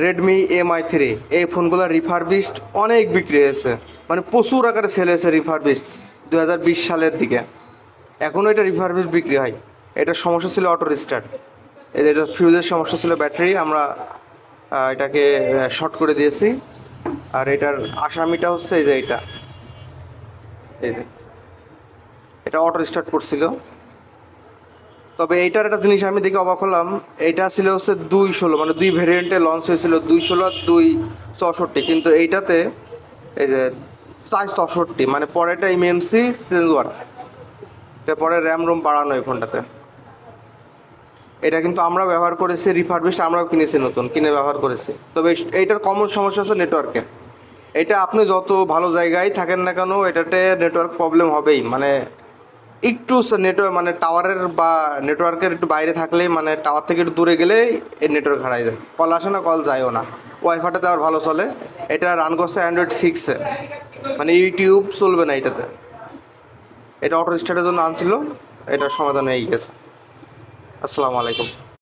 Redmi MI3 এই ফোনগুলো refurbished অনেক বিক্রি হয়েছে, মানে প্রচুর আকারে সেল হয়েছে রিফারবিশড 2020 সালের দিকে। এখনও এটা রিফারবিশড বিক্রি হয়। এটার সমস্যা ছিল অটো রিস্টার্ট, এটা ফিউজের সমস্যা ছিল, ব্যাটারি আমরা এটাকে শর্ট করে দিয়েছি। আর এটার আসামিটা হচ্ছে এই যে এই যে এটা অটো রিস্টার্ট করছিল। তবে এইটার একটা জিনিস আমি দেখে অবাক হলাম, এইটা ছিল হচ্ছে 216, মানে দুই ভেরিয়েন্টে লঞ্চ হয়েছিল, 216 আর 264, কিন্তু এইটাতে এই যে 464, মানে পরেরটা এমএমসি চেঞ্জ ওয়ার, এটা পরে র্যাম রোম বাড়ানো এই ফোনটাতে। এটা কিন্তু আমরা ব্যবহার করেছি রিফারবিশড, আমরাও কিনেছি, নতুন কিনে ব্যবহার করেছি। তবে এইটার কমন সমস্যা হচ্ছে নেটওয়ার্কে। এটা আপনি যত ভালো জায়গায় থাকেন না কেন, এটাতে নেটওয়ার্ক প্রবলেম হবেই। মানে একটু নেটওয়ার্ক, মানে টাওয়ারের বা নেটওয়ার্কের একটু বাইরে থাকলেই, মানে টাওয়ার থেকে একটু দূরে গেলেই এর নেটওয়ার্ক হারাই যায়, কল আসে না, কল যায়ও না। ওয়াইফাইটাতে আবার ভালো চলে। এটা রান করছে অ্যান্ড্রয়েড 6-এ, মানে ইউটিউব চলবে না এটাতে। এটা অটো স্টার্টের জন্য আনছিল, এটার সমাধান হয়ে গেছে। আসসালামু আলাইকুম।